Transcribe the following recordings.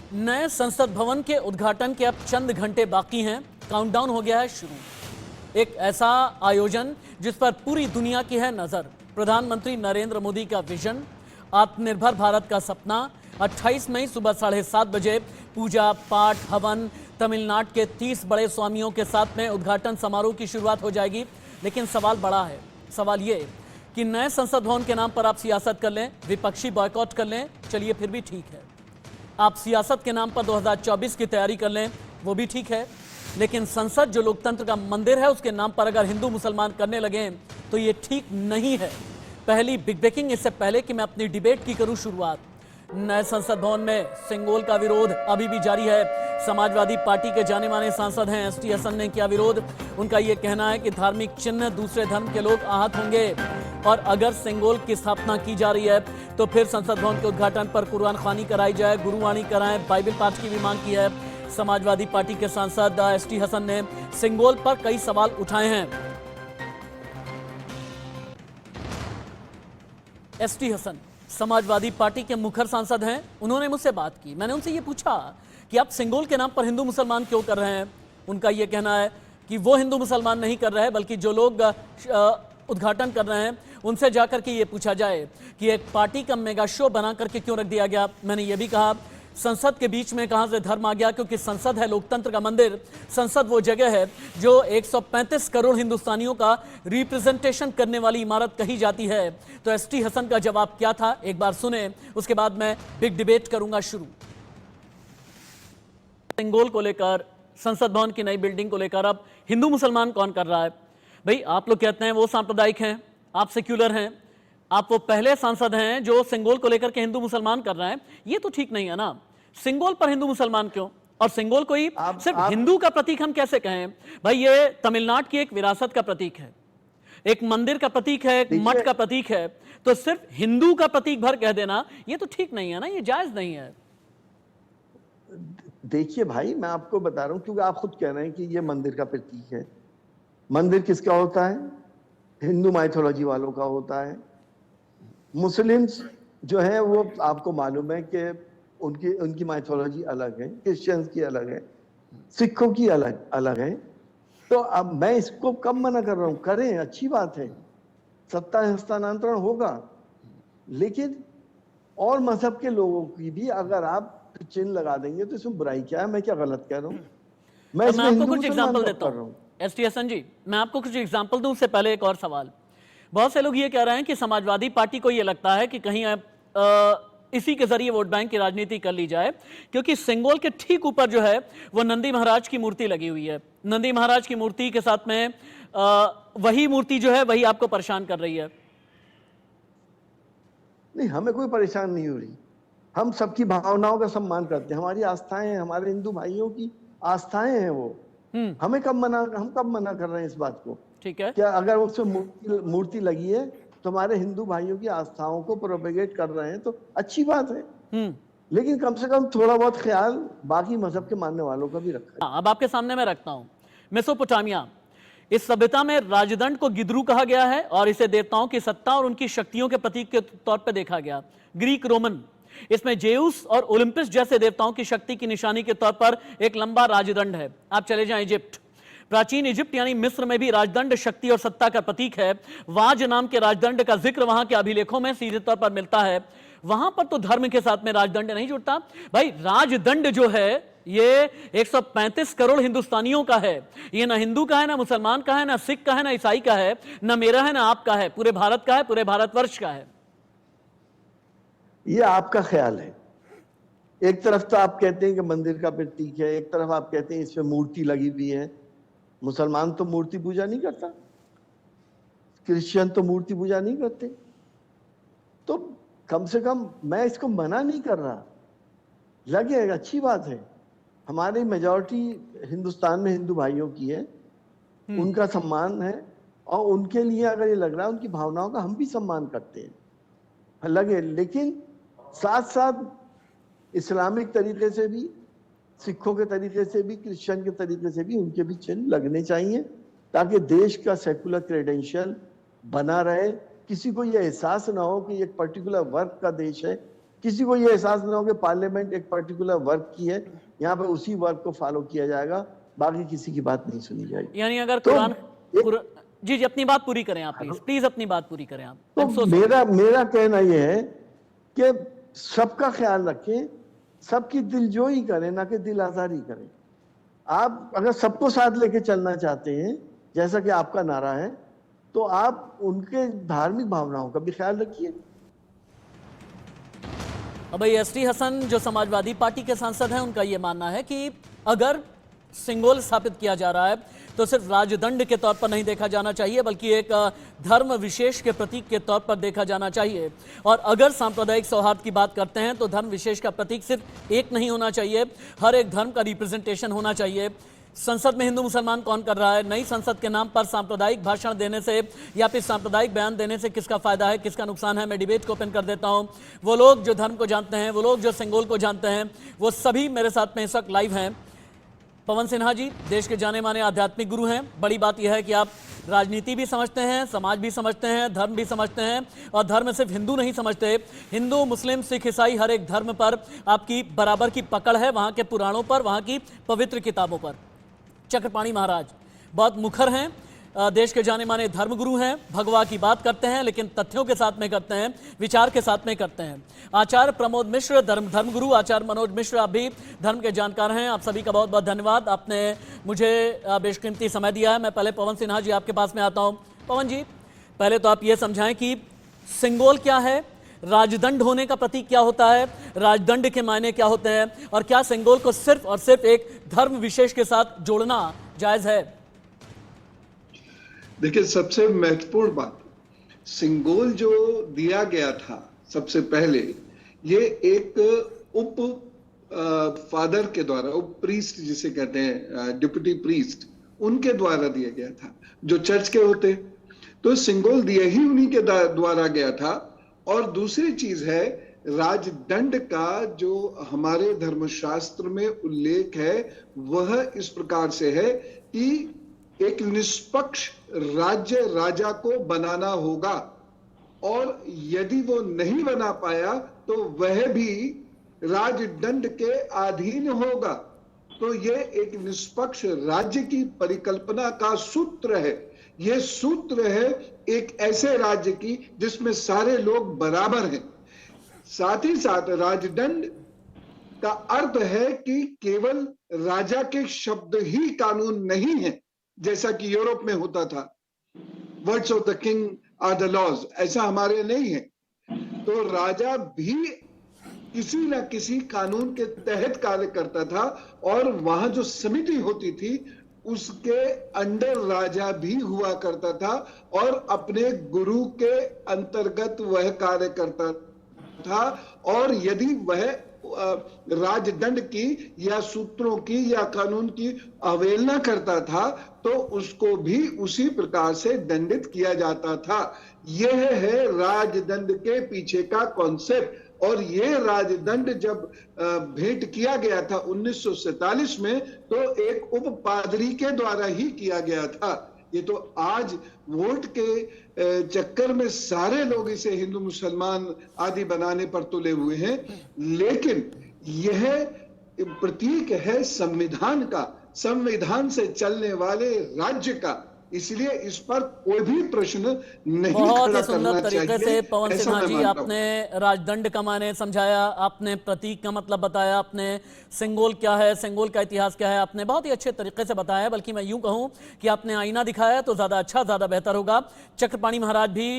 नए संसद भवन के उद्घाटन के अब चंद घंटे बाकी हैं। काउंटडाउन हो गया है शुरू। एक ऐसा आयोजन जिस पर पूरी दुनिया की है नजर। प्रधानमंत्री नरेंद्र मोदी का विजन, आत्मनिर्भर भारत का सपना। 28 मई सुबह 7:30 बजे पूजा पाठ हवन, तमिलनाडु के 30 बड़े स्वामियों के साथ में उद्घाटन समारोह की शुरुआत हो जाएगी। लेकिन सवाल बड़ा है। सवाल ये कि नए संसद भवन के नाम पर आप सियासत कर लें, विपक्षी बॉयकॉट कर लें, चलिए फिर भी ठीक है। आप सियासत के नाम पर 2024 की तैयारी कर लें, वो भी ठीक है। लेकिन संसद जो लोकतंत्र का मंदिर है, उसके नाम पर अगर हिंदू मुसलमान करने लगे तो ये ठीक नहीं है। पहली बिग ब्रेकिंग, इससे पहले कि मैं अपनी डिबेट की करूं शुरुआत, नए संसद भवन में सिंगोल का विरोध अभी भी जारी है। समाजवादी पार्टी के जाने माने सांसद हैं एसटी हसन ने किया विरोध। उनका यह कहना है कि धार्मिक चिन्ह दूसरे धर्म के लोग आहत होंगे और अगर सिंगोल की स्थापना की जा रही है तो फिर संसद भवन के उद्घाटन पर कुरान खानी कराई जाए, गुरुवाणी कराएं, बाइबल पाठ की भी मांग की है। समाजवादी पार्टी के सांसद एसटी हसन ने सिंगोल पर कई सवाल उठाए हैं। एसटी हसन समाजवादी पार्टी के मुखर सांसद हैं। उन्होंने मुझसे बात की। मैंने उनसे ये पूछा कि आप सिंगोल के नाम पर हिंदू मुसलमान क्यों कर रहे हैं। उनका यह कहना है कि वो हिंदू मुसलमान नहीं कर रहे हैं, बल्कि जो लोग उद्घाटन कर रहे हैं उनसे जाकर के ये पूछा जाए कि एक पार्टी का मेगा शो बना करके क्यों रख दिया गया। मैंने ये भी कहा संसद के बीच में कहां से धर्म आ गया, क्योंकि संसद है लोकतंत्र का मंदिर। संसद वो जगह है जो 135 करोड़ हिंदुस्तानियों का रिप्रेजेंटेशन करने वाली इमारत कही जाती है। तो एसटी हसन का जवाब क्या था, एक बार सुने, उसके बाद मैं बिग डिबेट करूंगा शुरू। सिंगोल को लेकर, संसद भवन की नई बिल्डिंग को लेकर अब हिंदू मुसलमान कौन कर रहा है। भाई आप लोग कहते हैं वो सांप्रदायिक हैं, आप सेक्युलर हैं, आप वो पहले सांसद हैं जो सिंगोल को लेकर के हिंदू मुसलमान कर रहे हैं। ये तो ठीक नहीं है ना। सिंगोल पर हिंदू मुसलमान क्यों, और सिंगोल को ही सिर्फ हिंदू का प्रतीक हम कैसे कहें। भाई ये तमिलनाडु की एक विरासत का प्रतीक है, एक मंदिर का प्रतीक है, एक मठ का प्रतीक है, तो सिर्फ हिंदू का प्रतीक भर कह देना ये तो ठीक नहीं है ना, ये जायज नहीं है। देखिए भाई, मैं आपको बता रहा हूं, क्योंकि आप खुद कह रहे हैं कि ये मंदिर का प्रतीक है। मंदिर किसका होता है? हिंदू माइथोलॉजी वालों का होता है। मुस्लिम्स जो है वो आपको मालूम है कि उनकी माइथोलॉजी अलग है, क्रिश्चियंस की अलग है, सिखों की अलग अलग है। तो अब मैं इसको कब मना कर रहा हूं, करें, अच्छी बात है, सत्ता हस्तांतरण होगा। लेकिन और मजहब के लोगों की भी अगर आप चिन्ह लगा देंगे तो इसमें बुराई क्या है? मैं क्या गलत कह रहा हूं? मैं आपको कुछ एग्जांपल देता हूं एसटी हसन जी, मैं आपको कुछ एग्जांपल दूं। उससे पहले एक और सवाल। बहुत से लोग ये कह रहे हैं कि समाजवादी पार्टी को ये लगता है कि कहीं इसी के जरिए वोट बैंक की राजनीति कर ली जाए, क्योंकि सिंगोल के ठीक ऊपर जो है वो नंदी महाराज की मूर्ति लगी हुई है। नंदी महाराज की मूर्ति के साथ में वही मूर्ति जो है वही आपको परेशान कर रही है। नहीं, हमें कोई परेशान नहीं हो रही। हम सबकी भावनाओं का सम्मान करते हैं। हमारी आस्थाएं हैं, हमारे हिंदू भाइयों की आस्थाएं हैं वो। हम कब मना कर रहे हैं इस बात को? ठीक है, क्या अगर उसमें मूर्ति लगी है तो हमारे हिंदू भाइयों की आस्थाओं को प्रोपेगेट कर रहे हैं तो अच्छी बात है। लेकिन कम से कम थोड़ा बहुत ख्याल बाकी मजहब के मानने वालों का भी रखा है। अब आपके सामने मैं रखता हूं मेसोपोटामिया। इस सभ्यता में राजदंड को गिद्रू कहा गया है और इसे देवताओं की सत्ता और उनकी शक्तियों के प्रतीक के तौर पर देखा गया। ग्रीक रोमन, इसमें जेउस और ओलंपस जैसे देवताओं की शक्ति की निशानी के तौर पर एक लंबा राजदंड है। आप चले जाएं इजिप्ट, प्राचीन इजिप्ट यानी मिस्र में भी राजदंड शक्ति और सत्ता का प्रतीक है। वाज नाम के राजदंड का जिक्र वहां के अभिलेखों में सीधे तौर पर मिलता है। वहां पर तो धर्म के साथ में राजदंड नहीं जुड़ता। भाई राजदंड जो है ये 135 करोड़ हिंदुस्तानियों का है। ये ना हिंदू का है, ना मुसलमान का है, ना सिख का है, ना ईसाई का है, ना मेरा है, ना आपका है, पूरे भारत का है, पूरे भारतवर्ष का है। ये आपका ख्याल है। एक तरफ तो आप कहते हैं कि मंदिर का प्रतीक है, एक तरफ आप कहते हैं इसमें मूर्ति लगी हुई है। मुसलमान तो मूर्ति पूजा नहीं करता, क्रिश्चियन तो मूर्ति पूजा नहीं करते। तो कम से कम मैं इसको मना नहीं कर रहा, लगे अच्छी बात है। हमारी मेजॉरिटी हिंदुस्तान में हिंदू भाइयों की है, उनका सम्मान है और उनके लिए अगर ये लग रहा है, उनकी भावनाओं का हम भी सम्मान करते हैं, लगे। लेकिन साथ साथ इस्लामिक तरीके से भी, सिखों के तरीके से भी, क्रिश्चियन के तरीके से भी उनके भी चिन्ह लगने चाहिए, ताकि देश का सेकुलर क्रेडेंशियल बना रहे। किसी को यह एहसास ना हो कि एक पर्टिकुलर वर्ग का देश है किसी को ये एहसास ना हो कि पार्लियामेंट एक पर्टिकुलर वर्क की है, यहाँ पे उसी वर्क को फॉलो किया जाएगा, बाकी किसी की बात नहीं सुनी जाएगी। यानी अगर तो जी जी अपनी बात पूरी करें आप, प्लीज प्लीज अपनी बात पूरी करें आप। तो मेरा कहना यह है कि सबका ख्याल रखें, सबकी दिलजोई करें, ना कि दिल आजारी करें। आप अगर सबको साथ लेके चलना चाहते हैं, जैसा कि आपका नारा है, तो आप उनके धार्मिक भावनाओं का भी ख्याल रखिए। अब भाई एसटी हसन जो समाजवादी पार्टी के सांसद हैं, उनका यह मानना है कि अगर सिंगोल स्थापित किया जा रहा है तो सिर्फ राजदंड के तौर पर नहीं देखा जाना चाहिए, बल्कि एक धर्म विशेष के प्रतीक के तौर पर देखा जाना चाहिए। और अगर सांप्रदायिक सौहार्द की बात करते हैं तो धर्म विशेष का प्रतीक सिर्फ एक नहीं होना चाहिए, हर एक धर्म का रिप्रेजेंटेशन होना चाहिए। संसद में हिंदू मुसलमान कौन कर रहा है? नई संसद के नाम पर सांप्रदायिक भाषण देने से या फिर सांप्रदायिक बयान देने से किसका फायदा है, किसका नुकसान है? मैं डिबेट को ओपन कर देता हूं। वो लोग जो धर्म को जानते हैं, वो लोग जो सिंगोल को जानते हैं, वो सभी मेरे साथ में इस वक्त लाइव हैं। पवन सिन्हा जी देश के जाने माने आध्यात्मिक गुरु हैं। बड़ी बात यह है कि आप राजनीति भी समझते हैं, समाज भी समझते हैं, धर्म भी समझते हैं, और धर्म सिर्फ हिंदू नहीं समझते, हिंदू मुस्लिम सिख ईसाई हर एक धर्म पर आपकी बराबर की पकड़ है, वहाँ के पुराणों पर, वहाँ की पवित्र किताबों पर। चक्रपाणी महाराज बहुत मुखर हैं, देश के जाने माने धर्मगुरु हैं, भगवा की बात करते हैं लेकिन तथ्यों के साथ में करते हैं, विचार के साथ में करते हैं। आचार्य प्रमोद मिश्र धर्मगुरु आचार्य मनोज मिश्र, आप भी धर्म के जानकार हैं। आप सभी का बहुत बहुत धन्यवाद, आपने मुझे बेशकीमती समय दिया है। मैं पहले पवन सिन्हा जी आपके पास में आता हूँ। पवन जी, पहले तो आप ये समझाएं कि सिंगोल क्या है, राजदंड होने का प्रतीक क्या होता है, राजदंड के मायने क्या होते हैं, और क्या सिंगोल को सिर्फ और सिर्फ एक धर्म विशेष के साथ जोड़ना जायज है? देखिए, सबसे महत्वपूर्ण बात, सिंगोल जो दिया गया था सबसे पहले, ये एक उप फादर के द्वारा, उप प्रीस्ट जिसे कहते हैं, डिप्टी प्रीस्ट, उनके द्वारा दिया गया था, जो चर्च के होते। तो सिंगोल दिया ही उन्हीं के द्वारा गया था। और दूसरी चीज है, राजदंड का जो हमारे धर्मशास्त्र में उल्लेख है, वह इस प्रकार से है कि एक निष्पक्ष राज्य राजा को बनाना होगा, और यदि वो नहीं बना पाया तो वह भी राजदंड के अधीन होगा। तो ये एक निष्पक्ष राज्य की परिकल्पना का सूत्र है। ये सूत्र है एक ऐसे राज्य की जिसमें सारे लोग बराबर हैं। साथ ही साथ राजदंड का अर्थ है कि केवल राजा के शब्द ही कानून नहीं है, जैसा कि यूरोप में होता था, words of the king are the laws, ऐसा हमारे नहीं है। तो राजा भी किसी न किसी कानून के तहत कार्य करता था, और वहां जो समिति होती थी उसके अंडर राजा भी हुआ करता था, और अपने गुरु के अंतर्गत वह कार्य करता था। और यदि वह राजदंड की या सूत्रों की या कानून की अवहेलना करता था तो उसको भी उसी प्रकार से दंडित किया जाता था। यह है राजदंड के पीछे का कॉन्सेप्ट। और ये राजदंड जब भेंट किया गया था 1947 में, तो एक उप पादरी के द्वारा ही किया गया था। ये तो आज वोट के चक्कर में सारे लोग इसे हिंदू मुसलमान आदि बनाने पर तुले हुए हैं, लेकिन यह प्रतीक है संविधान का, संविधान से चलने वाले राज्य का। इसलिए इस पर कोई भी प्रश्न नहीं बहुत खड़ा ही सुंदर करना तरीके चाहिए। से पवन ऐसा सिन्हा मैं जी मानता हूं। आपने राजदंड का माने समझाया, आपने प्रतीक का मतलब बताया, आपने सिंगोल क्या है, सिंगोल का इतिहास क्या है, आपने बहुत ही अच्छे तरीके से बताया। बल्कि मैं यूं कहूं कि आपने आईना दिखाया तो ज्यादा अच्छा, ज्यादा बेहतर होगा। चक्रपाणी महाराज भी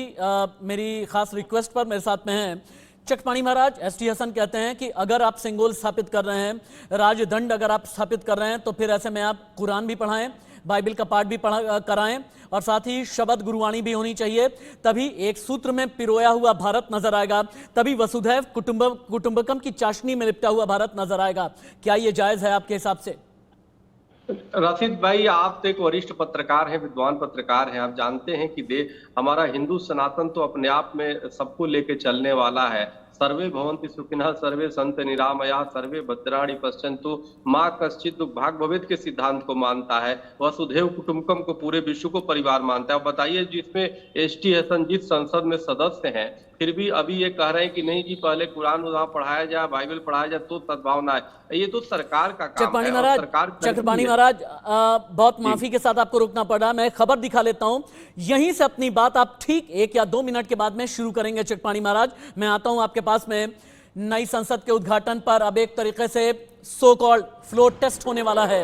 मेरी खास रिक्वेस्ट पर मेरे साथ में हैं। चक्रपाणी महाराज, एसटी हसन कहते हैं कि अगर आप सिंगोल स्थापित कर रहे हैं, राजदंड अगर आप स्थापित कर रहे हैं, तो फिर ऐसे में आप कुरान भी पढ़ाएं, बाइबल का पाठ भी कराएं, और साथ ही शब्द गुरुवाणी भी होनी चाहिए। तभी एक सूत्र में पिरोया हुआ भारत नजर आएगा, तभी वसुधैव कुटुंबकम की चाशनी में लिपटा हुआ भारत नजर आएगा। क्या ये जायज है आपके हिसाब से? रशीद भाई, आप तो एक वरिष्ठ पत्रकार हैं, विद्वान पत्रकार हैं। आप जानते हैं कि हमारा हिंदू सनातन तो अपने आप में सबको लेके चलने वाला है। सर्वे भवन्ति सुखिनः, सर्वे सन्ति निरामयाः, सर्वे भद्राणि पश्यन्तु मा कश्चित् दुःख भाग भवेत् के सिद्धांत को मानता है। वसुधैव कुटुंबकम को पूरे विश्व को परिवार मानता है। अब बताइए, जिसमें एसटी हसन जिस संसद में सदस्य हैं, फिर भी अभी ये कह रहे हैं कि नहीं जी पहले कुरान वहां पढ़ाया जाए, बाइबल पढ़ाया जाए तो सद्भावना है। ये तो सरकार का काम चक्रपाणी है और महाराज, सरकार चक्रपाणी महाराज, बहुत माफी के साथ आपको रोकना पड़ रहा है, मैं खबर दिखा लेता हूं, यहीं से अपनी बात आप ठीक 1 या 2 मिनट के बाद में शुरू करेंगे। चक्रपाणी महाराज, मैं आता हूं आपके पास में। नई संसद के उद्घाटन पर अब एक तरीके से सो कॉल्ड फ्लोर टेस्ट होने वाला है।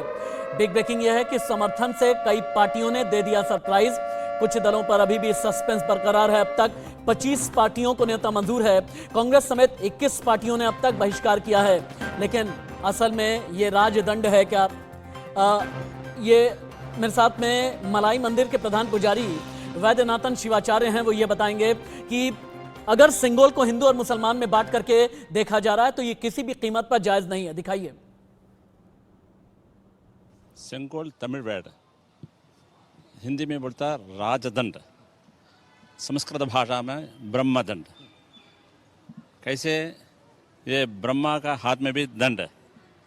बिग ब्रेकिंग यह है कि समर्थन से कई पार्टियों ने दे दिया सरप्राइज, कुछ दलों पर अभी भी सस्पेंस बरकरार है। अब तक 25 पार्टियों को नेता मंजूर है, कांग्रेस समेत 21 पार्टियों ने अब तक बहिष्कार किया है। लेकिन असल में ये राजदंड है क्या? ये मेरे साथ में मलाई मंदिर के प्रधान पुजारी वैद्यनाथन शिवाचार्य हैं, वो ये बताएंगे कि अगर सिंगोल को हिंदू और मुसलमान में बांट करके देखा जा रहा है तो ये किसी भी कीमत पर जायज नहीं है। दिखाइए। सिंगोल तमिल वर्ड, हिंदी में बोलता राजदंड, संस्कृत भाषा में ब्रह्मदंड। कैसे ये ब्रह्मा का हाथ में भी दंड है,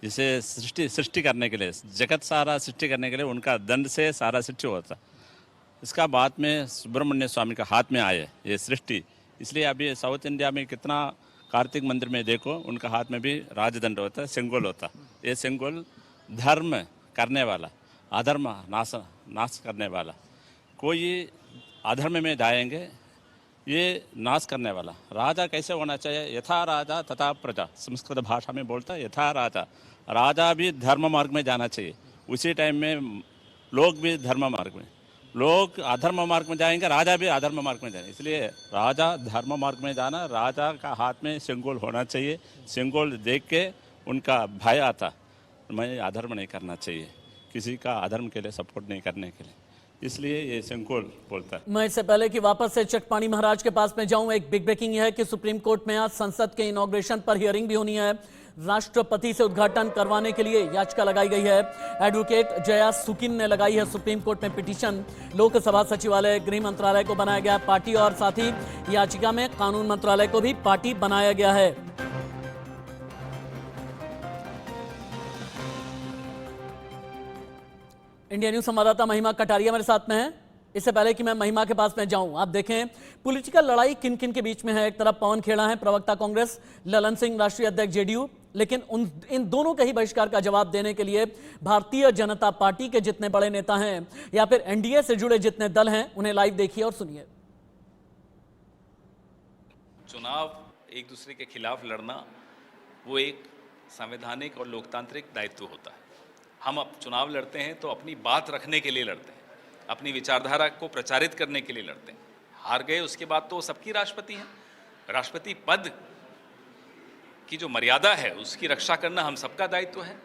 जिसे सृष्टि करने के लिए, जगत सारा सृष्टि करने के लिए उनका दंड से सारा सृष्टि होता। इसका बाद में सुब्रमण्य स्वामी का हाथ में आए ये सृष्टि, इसलिए अभी साउथ इंडिया में कितना कार्तिक मंदिर में देखो उनका हाथ में भी राजदंड होता है, सिंगोल होता। ये सिंगोल धर्म करने वाला, अधर्म नाश करने वाला, कोई अधर्म में जाएंगे ये नाश करने वाला। राजा कैसे होना चाहिए? यथा राजा तथा प्रजा, संस्कृत भाषा में बोलता है यथा राजा। राजा भी धर्म मार्ग में जाना चाहिए, उसी टाइम में लोग भी धर्म मार्ग में, लोग अधर्म मार्ग में जाएंगे, राजा भी अधर्म मार्ग में जाएंगे। इसलिए राजा धर्म मार्ग में जाना, राजा का हाथ में सिंगोल होना चाहिए। सिंगोल देख के उनका भय आता, मैं अधर्म नहीं करना चाहिए, किसी का अधर्म के लिए सपोर्ट नहीं करने के लिए, इसलिए ये सिंगोल बोलता है। मैं इससे पहले कि वापस से चक्रपाणी महाराज के पास में जाऊं, एक बिग ब्रेकिंग है कि सुप्रीम कोर्ट में आज संसद के इनॉग्रेशन पर हियरिंग भी होनी है। राष्ट्रपति से उद्घाटन करवाने के लिए याचिका लगाई गई है। एडवोकेट जया सुकिन ने लगाई है सुप्रीम कोर्ट में पिटीशन। लोकसभा सचिवालय, गृह मंत्रालय को बनाया गया पार्टी और साथ ही याचिका में कानून मंत्रालय को भी पार्टी बनाया गया है। इंडिया न्यूज संवाददाता महिमा कटारिया मेरे साथ में है। इससे पहले कि मैं महिमा के पास में जाऊं, आप देखें पॉलिटिकल लड़ाई किन किन के बीच में है। एक तरफ पवन खेड़ा है, प्रवक्ता कांग्रेस, ललन सिंह राष्ट्रीय अध्यक्ष जेडीयू, लेकिन इन दोनों के ही बहिष्कार का जवाब देने के लिए भारतीय जनता पार्टी के जितने बड़े नेता हैं या फिर एनडीए से जुड़े जितने दल हैं, उन्हें लाइव देखिए और सुनिए। चुनाव एक दूसरे के खिलाफ लड़ना वो एक संवैधानिक और लोकतांत्रिक दायित्व होता है। हम अब चुनाव लड़ते हैं तो अपनी बात रखने के लिए लड़ते हैं, अपनी विचारधारा को प्रचारित करने के लिए लड़ते हैं। हार गए उसके बाद तो सबकी राष्ट्रपति हैं। राष्ट्रपति पद की जो मर्यादा है उसकी रक्षा करना हम सबका दायित्व है।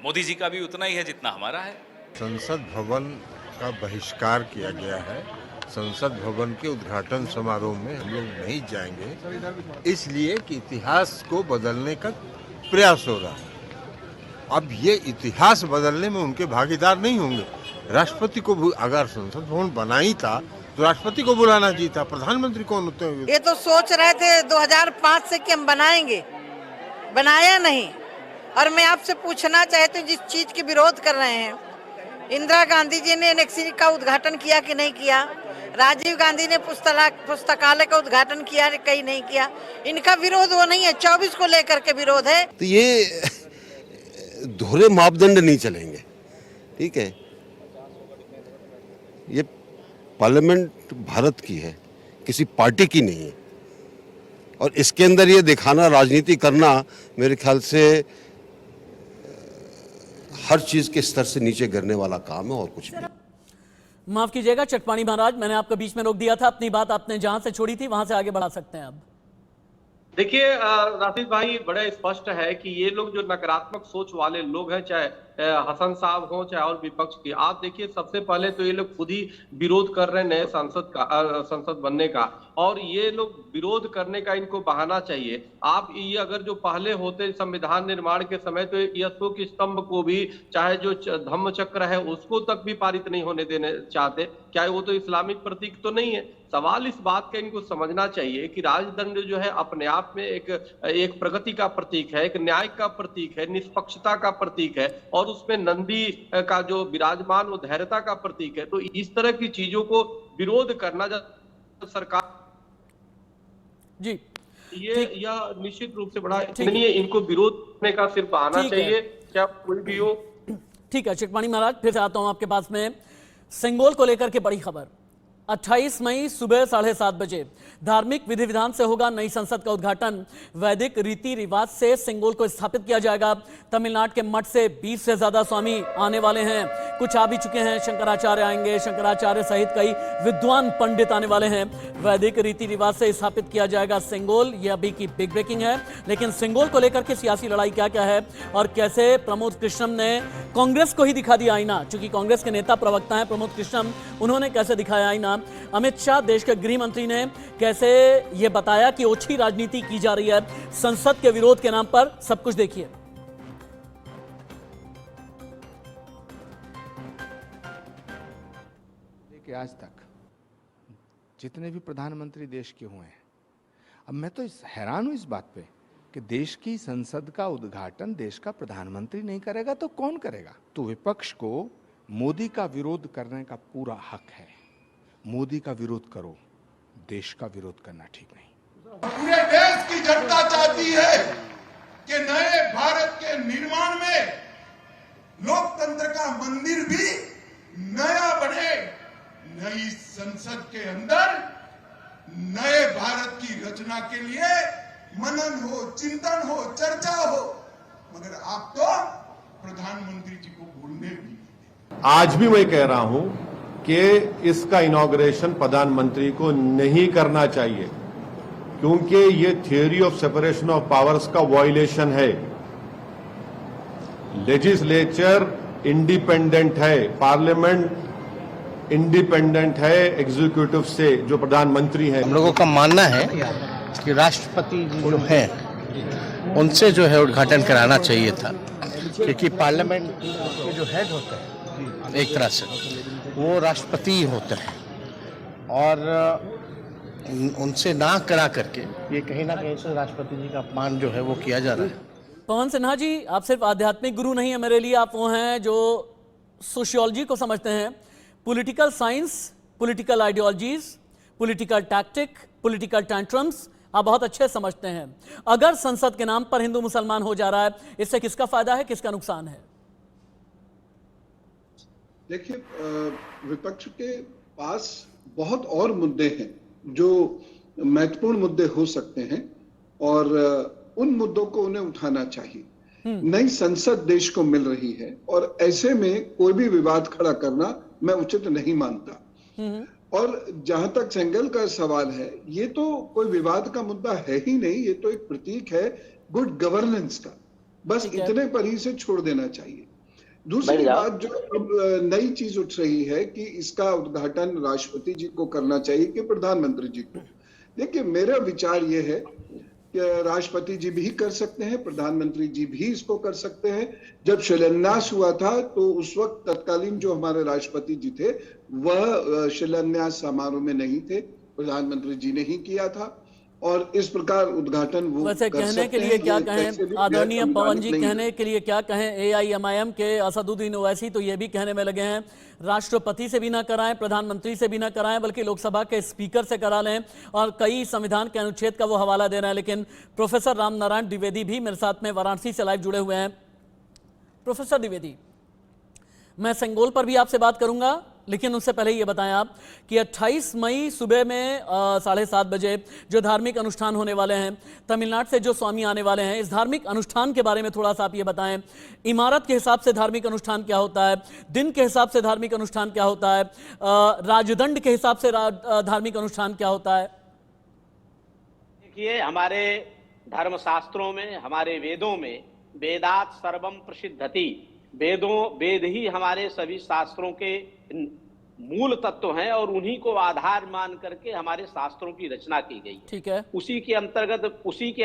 मोदी जी का भी उतना ही है जितना हमारा है। संसद भवन का बहिष्कार किया गया है। संसद भवन के उद्घाटन समारोह में हम लोग नहीं जाएंगे, इसलिए कि इतिहास को बदलने का प्रयास हो रहा है। अब ये इतिहास बदलने में उनके भागीदार नहीं होंगे। राष्ट्रपति को अगर संसद भवन बनाई था तो राष्ट्रपति को बुलाना चाहिए था, प्रधानमंत्री कौन होते हैं? ये तो सोच रहे थे 2005 से कि हम बनाएंगे, बनाया नहीं। और मैं आपसे पूछना चाहती हूँ, जिस चीज के विरोध कर रहे हैं, इंदिरा गांधी जी ने एनेक्सी का उद्घाटन किया कि नहीं किया? राजीव गांधी ने पुस्तकालय का उद्घाटन किया, कहीं नहीं किया। इनका विरोध वो नहीं है, 24 को लेकर के विरोध है। तो ये दोहरे मापदंड नहीं चलेंगे, ठीक है। ये पार्लियामेंट भारत की है, किसी पार्टी की नहीं है। और इसके अंदर ये दिखाना, राजनीति करना, मेरे ख्याल से हर चीज के स्तर से नीचे गिरने वाला काम है और कुछ नहीं। माफ कीजिएगा चक्रपाणी महाराज, मैंने आपको बीच में रोक दिया था। अपनी बात आपने जहां से छोड़ी थी वहां से आगे बढ़ा सकते हैं अब। देखिए राशिद भाई, बड़े स्पष्ट है कि ये लोग जो नकारात्मक सोच वाले लोग हैं, चाहे हसन साहब हो चाहे और विपक्ष की, आप देखिए सबसे पहले तो ये लोग खुद ही विरोध कर रहे हैं नए संसद बनने का, और ये लोग विरोध करने का इनको बहाना चाहिए। आप ये अगर जो पहले होते संविधान निर्माण के समय, तो ये अशोक स्तंभ को भी, चाहे जो धम्म चक्र है उसको तक भी पारित नहीं होने देने चाहते। क्या वो तो इस्लामिक प्रतीक तो नहीं है? सवाल इस बात का इनको समझना चाहिए कि राजदंड जो है अपने आप में एक प्रगति का प्रतीक है, एक न्याय का प्रतीक है, निष्पक्षता का प्रतीक है, और उसमें नंदी का जो विराजमान वो धैर्यता का प्रतीक है। तो इस तरह की चीजों को विरोध करना, जब सरकार जी यह निश्चित रूप से बड़ा नहीं है, इनको विरोध करने का सिर्फ आना चाहिए, क्या कोई भी हो। ठीक है चिटपाणी महाराज, फिर से आता हूं आपके पास में। सिंगोल को लेकर के बड़ी खबर, 28 मई सुबह 7:30 बजे धार्मिक विधि विधान से होगा नई संसद का उद्घाटन। वैदिक रीति रिवाज से सिंगोल को स्थापित किया जाएगा। तमिलनाडु के मठ से 20 से ज्यादा स्वामी आने वाले हैं, कुछ आ भी चुके हैं, शंकराचार्य आएंगे, शंकराचार्य सहित कई विद्वान पंडित आने वाले हैं। वैदिक रीति रिवाज से स्थापित किया जाएगा सिंगोल, यह अभी की बिग ब्रेकिंग है। लेकिन सिंगोल को लेकर के सियासी लड़ाई क्या क्या है और कैसे प्रमोद कृष्णम ने कांग्रेस को ही दिखा दिया आईना, चूंकि कांग्रेस के नेता प्रवक्ता है प्रमोद कृष्णम, उन्होंने कैसे दिखाया आईना। अमित शाह देश के गृह मंत्री ने कैसे यह बताया कि ओछी राजनीति की जा रही है संसद के विरोध के नाम पर, सब कुछ देखिए। लेके आज तक जितने भी प्रधानमंत्री देश के हुए हैं, अब मैं तो हैरान हूं इस बात पे कि देश की संसद का उद्घाटन देश का प्रधानमंत्री नहीं करेगा तो कौन करेगा। तो विपक्ष को मोदी का विरोध करने का पूरा हक है। मोदी का विरोध करो, देश का विरोध करना ठीक नहीं। पूरे देश की जनता चाहती है कि नए भारत के निर्माण में लोकतंत्र का मंदिर भी नया बने। नई संसद के अंदर नए भारत की रचना के लिए मनन हो, चिंतन हो, चर्चा हो, मगर आप तो प्रधानमंत्री जी को बोलने भी नहीं। आज भी मैं कह रहा हूं कि इसका इनॉग्रेशन प्रधानमंत्री को नहीं करना चाहिए, क्योंकि ये theory of separation of powers का वायलेशन है। लेजिस्लेचर इंडिपेंडेंट है, पार्लियामेंट इंडिपेंडेंट है एग्जीक्यूटिव से, जो प्रधानमंत्री है। हम लोगों का मानना है कि राष्ट्रपति जो हैं उनसे जो है उद्घाटन कराना चाहिए था, क्योंकि पार्लियामेंट के जो हेड होते हैं एक तरह से वो राष्ट्रपति होते हैं, और उनसे ना करा करके ये कहीं ना कहीं से राष्ट्रपति जी का अपमान जो है वो किया जा रहा है। पवन सिन्हा जी, आप सिर्फ आध्यात्मिक गुरु नहीं है मेरे लिए, आप वो हैं जो सोशियोलॉजी को समझते हैं, political science, political ideologies, political tactic, political tantrums आप बहुत अच्छे समझते हैं। अगर संसद के नाम पर हिंदू मुसलमान हो जा रहा है, इससे किसका फायदा है, किसका नुकसान है? देखिए, विपक्ष के पास बहुत और मुद्दे हैं जो महत्वपूर्ण मुद्दे हो सकते हैं, और उन मुद्दों को उन्हें उठाना चाहिए। नई संसद देश को मिल रही है, और ऐसे में कोई भी विवाद खड़ा करना मैं उचित नहीं मानता। और जहां तक सेंगल का सवाल है, ये तो कोई विवाद का मुद्दा है ही नहीं, ये तो एक प्रतीक है गुड गवर्नेंस का, बस इतने पर ही से छोड़ देना चाहिए। दूसरी बात जो अब नई चीज उठ रही है कि इसका उद्घाटन राष्ट्रपति जी को करना चाहिए कि प्रधानमंत्री जी को। देखिए, मेरा विचार ये है कि राष्ट्रपति जी भी कर सकते हैं, प्रधानमंत्री जी भी इसको कर सकते हैं। जब शिलान्यास हुआ था तो उस वक्त तत्कालीन जो हमारे राष्ट्रपति जी थे वह शिलान्यास समारोह में नहीं थे, प्रधानमंत्री जी ने ही किया था, और इस प्रकार उद्घाटन वो वैसे कहने के लिए क्या कहें आदरणीय पवन जी, कहने के लिए क्या कहें AIMIM के असदुद्दीन ओवैसी तो ये भी कहने में लगे हैं राष्ट्रपति से भी ना कराएं, प्रधानमंत्री से भी ना कराएं, बल्कि लोकसभा के स्पीकर से करा लें, और कई संविधान के अनुच्छेद का वो हवाला दे रहे हैं। लेकिन प्रोफेसर रामनारायण द्विवेदी भी मेरे साथ में वाराणसी से लाइव जुड़े हुए हैं। प्रोफेसर द्विवेदी, मैं सिंगोल पर भी आपसे बात करूंगा, लेकिन उससे पहले ये बताएं आप कि 28 मई सुबह में 7:30 बजे जो धार्मिक अनुष्ठान होने वाले हैं, तमिलनाडु से जो स्वामी आने वाले हैं, इस धार्मिक अनुष्ठान के बारे में थोड़ा सा आप ये बताएं। इमारत के हिसाब से धार्मिक अनुष्ठान क्या होता है, दिन के हिसाब से धार्मिक अनुष्ठान क्या होता है, राजदंड के हिसाब से धार्मिक अनुष्ठान क्या होता है? देखिए, हमारे धर्मशास्त्रों में, हमारे वेदों में वेदात सर्वम प्रसिद्धति, वेद ही हमारे सभी शास्त्रों के मूल तत्व हैं, और उन्हीं को आधार मान करके हमारे शास्त्रों की रचना की गई है। ठीक है। उसी के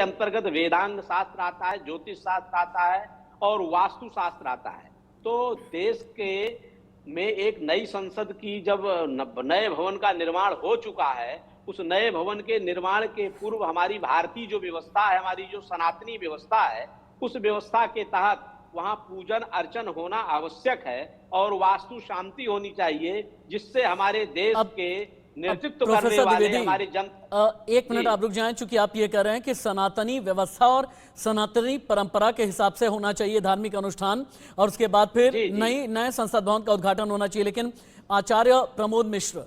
अंतर्गत वेदांग शास्त्र आता है, ज्योतिष शास्त्र आता है, और वास्तु शास्त्र आता है। तो देश के में एक नई संसद की जब नए भवन का निर्माण हो चुका है, उस नए भवन के निर्माण के पूर्व हमारी भारतीय जो व्यवस्था है, हमारी जो सनातनी व्यवस्था है, उस व्यवस्था के तहत वहां पूजन अर्चन होना आवश्यक है, और वास्तु शांति होनी चाहिए, जिससे हमारे देश के नेतृत्व प्रोफेसर करने वाले द्विवेदी, हमारी एक मिनट आप रुक जाएं, चूंकि आप ये कह रहे हैं कि सनातनी व्यवस्था और सनातनी परंपरा के हिसाब से होना चाहिए धार्मिक अनुष्ठान, और उसके बाद फिर नए संसद भवन का उद्घाटन होना चाहिए। लेकिन आचार्य प्रमोद मिश्र,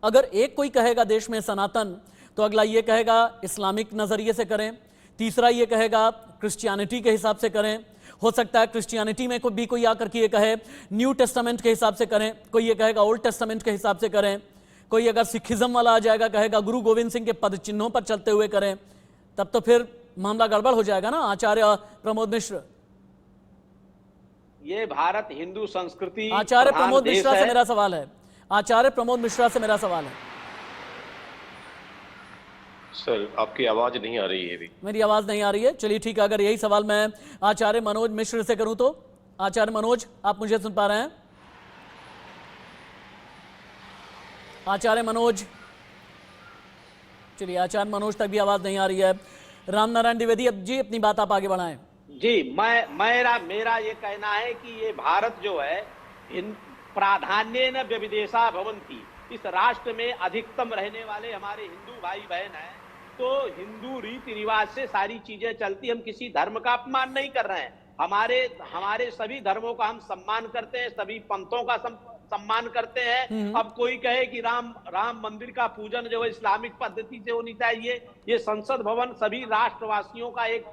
अगर एक कोई कहेगा देश में सनातन, तो अगला ये कहेगा इस्लामिक नजरिए से करें, तीसरा ये कहेगा क्रिश्चियनिटी के हिसाब से करें, हो सकता है क्रिश्चियनिटी में भी कोई आकर के ये कहे न्यू टेस्टामेंट के हिसाब से करें, कोई ये कहेगा ओल्ड टेस्टामेंट के हिसाब से करें, कोई अगर सिखिज्म वाला आ जाएगा कहेगा गुरु गोविंद सिंह के पद चिन्हों पर चलते हुए करें, तब तो फिर मामला गड़बड़ हो जाएगा ना आचार्य प्रमोद मिश्र। ये भारत हिंदू संस्कृति आचार्य प्रधान प्रमोद देश मिश्रा से है। मेरा सवाल है, आचार्य प्रमोद मिश्रा से मेरा सवाल है। सर आपकी आवाज नहीं आ रही है अभी। मेरी आवाज नहीं आ रही है, चलिए ठीक है। अगर यही सवाल मैं आचार्य मनोज मिश्र से करूं तो आचार्य मनोज, आप मुझे सुन पा रहे हैं? आचार्य मनोज, चलिए आचार्य मनोज तक भी आवाज नहीं आ रही है। राम नारायण द्विवेदी, अब जी अपनी बात आप आगे बढ़ाएं। जी, मेरा ये कहना है कि ये भारत जो है प्राधान्य न व्यविदेशा भवन्ति, इस राष्ट्र में अधिकतम रहने वाले हमारे हिंदू भाई बहन हैं, तो हिंदू रीति रिवाज से सारी चीजें चलती। हम किसी धर्म का अपमान नहीं कर रहे हैं, हमारे सभी धर्मों का हम सम्मान करते हैं, सभी पंथों का सम्मान करते हैं। अब कोई कहे कि राम मंदिर का पूजन जो है इस्लामिक पद्धति से होनी चाहिए, ये संसद भवन सभी राष्ट्रवासियों का एक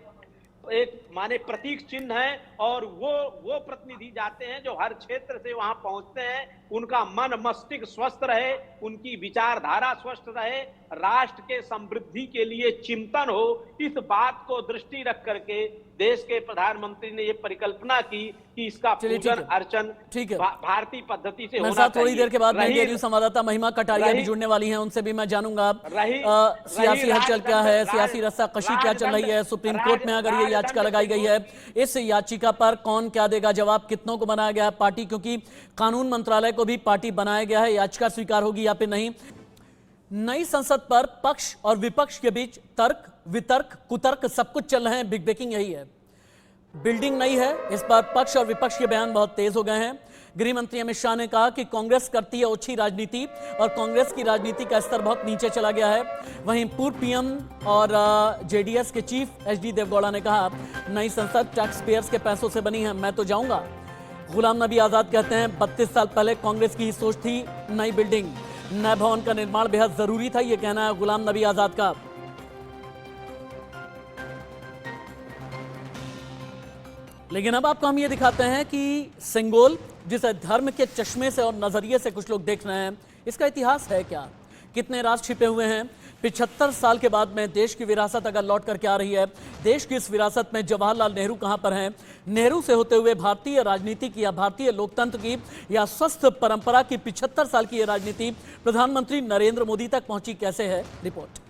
माने प्रतीक चिन्ह है, और वो प्रतिनिधि जाते हैं जो हर क्षेत्र से वहां पहुंचते हैं, उनका मन मस्तिष्क स्वस्थ रहे, उनकी विचारधारा स्वस्थ रहे, राष्ट्र के समृद्धि के लिए चिंतन हो, इस बात को दृष्टि रख करके देश के प्रधानमंत्री ने ये परिकल्पना की कि इसका पूजन अर्चन भारतीय पद्धति से होना चाहिए। थोड़ी देर के बाद मेरी संवाददाता महिमा कटारिया भी जुड़ने वाली हैं, उनसे भी मैं जानूंगा सियासी हलचल क्या है, सियासी रस्साकशी क्या चल रही है, सुप्रीम कोर्ट में अगर ये याचिका लगाई गई है, इस याचिका पर कौन क्या देगा जवाब, कितनों को बनाया गया है पार्टी, क्योंकि कानून मंत्रालय को भी पार्टी बनाया गया है, याचिका स्वीकार होगी या फिर नहीं। नई संसद पर पक्ष और विपक्ष के बीच तर्क वितर्क कुतर्क सब कुछ चल रहे हैं। बिग ब्रेकिंग यही है, बिल्डिंग नई है, इस पर पक्ष और विपक्ष के बयान बहुत तेज हो गए हैं। गृह मंत्री अमित शाह ने कहा कि कांग्रेस करती है ओछी राजनीति और कांग्रेस की राजनीति का स्तर बहुत नीचे चला गया है। वहीं पूर्व पीएम और जेडीएस के चीफ एचडी देवगौड़ा ने कहा नई संसद टैक्स पेयर्स के पैसों से बनी है, मैं तो जाऊंगा। गुलाम नबी आजाद कहते हैं 32 साल पहले कांग्रेस की ही सोच थी नई बिल्डिंग, नए भवन का निर्माण बेहद जरूरी था, यह कहना है गुलाम नबी आजाद का। लेकिन अब आपको हम ये दिखाते हैं कि सिंगोल, जिसे धर्म के चश्मे से और नजरिए से कुछ लोग देख रहे हैं, इसका इतिहास है क्या, कितने राज छिपे हुए हैं। 75 साल के बाद में देश की विरासत अगर लौट करके आ रही है, देश की इस विरासत में जवाहरलाल नेहरू कहां पर हैं, नेहरू से होते हुए भारतीय राजनीति की या भारतीय लोकतंत्र की या स्वस्थ परंपरा की 75 साल की यह राजनीति प्रधानमंत्री नरेंद्र मोदी तक पहुंची कैसे है। रिपोर्ट।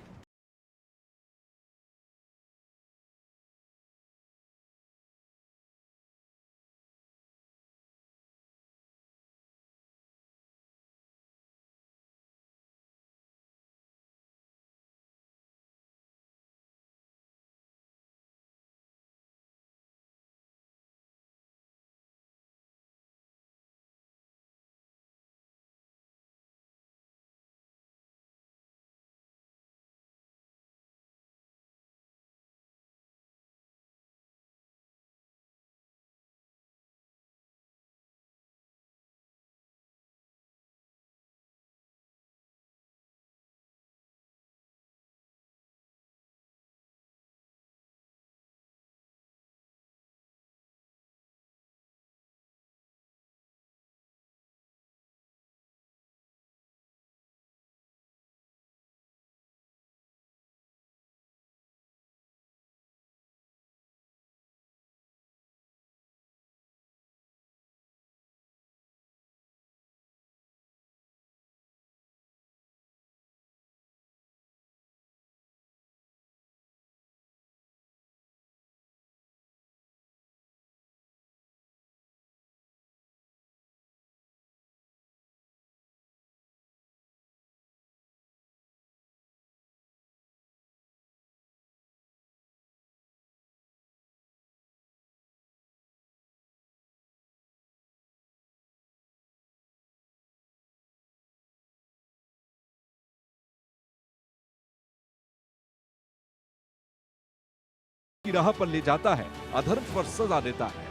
की राह पर ले जाता है, अधर्म पर सजा देता है।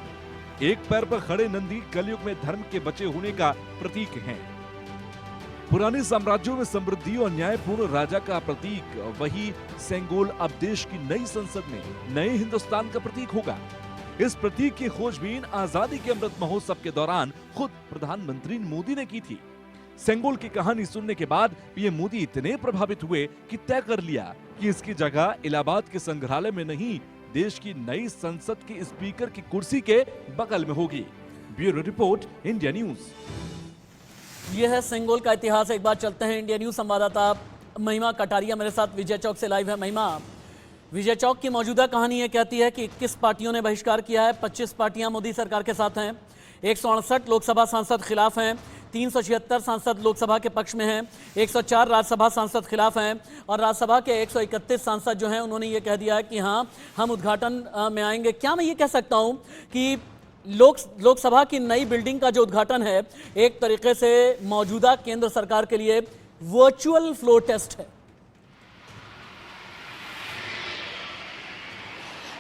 एक पैर पर खड़े नंदी कलयुग में धर्म के बचे होने का प्रतीक हैं। पुराने साम्राज्यों में समृद्धि और न्यायपूर्ण राजा का प्रतीक वही सेंगोल अब देश की नई संसद में नए हिंदुस्तान का प्रतीक होगा। इस प्रतीक की खोजबीन आजादी के अमृत महोत्सव के दौरान खुद प्रधानमंत्री मोदी ने की थी। सेंगोल की कहानी सुनने के बाद पीएम मोदी इतने प्रभावित हुए कि तय कर लिया कि इसकी जगह इलाहाबाद के संग्रहालय में नहीं, देश की नई संसद के स्पीकर की कुर्सी के बगल में होगी। Bureau report, India news. यह है सेंगोल का इतिहास। एक बार चलते हैं इंडिया न्यूज संवाददाता महिमा कटारिया मेरे साथ विजय चौक से लाइव है। महिमा, विजय चौक की मौजूदा कहानी ये कहती है कि 21 पार्टियों ने बहिष्कार किया है, 25 पार्टियां मोदी सरकार के साथ हैं, 168 लोकसभा सांसद खिलाफ हैं, 376 सांसद लोकसभा के पक्ष में हैं, 104 राज्यसभा सांसद खिलाफ हैं और राज्यसभा के 131 सांसद जो हैं उन्होंने ये कह दिया है कि हाँ हम उद्घाटन में आएंगे। क्या मैं ये कह सकता हूँ कि लोकसभा की नई बिल्डिंग का जो उद्घाटन है एक तरीके से मौजूदा केंद्र सरकार के लिए वर्चुअल फ्लोर टेस्ट है?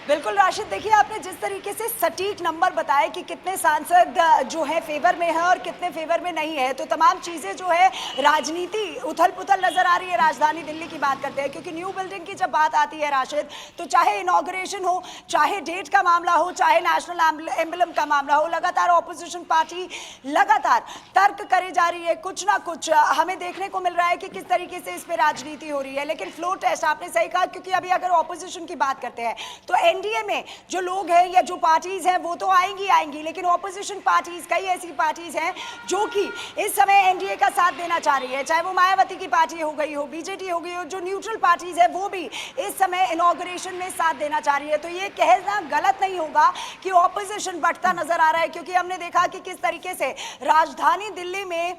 बिल्कुल राशिद, देखिए आपने जिस तरीके से सटीक नंबर बताए कि कितने सांसद जो है फेवर में है और कितने फेवर में नहीं है, तो तमाम चीजें जो है राजनीति उथल पुथल नजर आ रही है। राजधानी दिल्ली की बात करते हैं क्योंकि न्यू बिल्डिंग की जब बात आती है राशिद, तो चाहे इनॉग्रेशन हो, चाहे डेट का मामला हो, चाहे नेशनल एम्बलम का मामला हो, लगातार ऑपोजिशन पार्टी लगातार तर्क करे जा रही है। कुछ ना कुछ हमें देखने को मिल रहा है कि किस तरीके से इस पर राजनीति हो रही है। लेकिन फ्लोर टेस्ट आपने सही कहा, क्योंकि अभी अगर ऑपोजिशन की बात करते हैं तो एनडीए में जो लोग हैं या जो पार्टीज हैं वो तो आएंगी, लेकिन ऑपोजिशन पार्टीज, कई ऐसी पार्टीज हैं जो कि इस समय एनडीए का साथ देना चाह रही है, चाहे वो मायावती की पार्टी हो गई हो, बीजेडी हो गई हो, जो न्यूट्रल पार्टीज है वो भी इस समय इनॉग्रेशन में साथ देना चाह रही है। तो ये कहना गलत नहीं होगा कि ऑपोजिशन बढ़ता नजर आ रहा है, क्योंकि हमने देखा कि किस तरीके से राजधानी दिल्ली में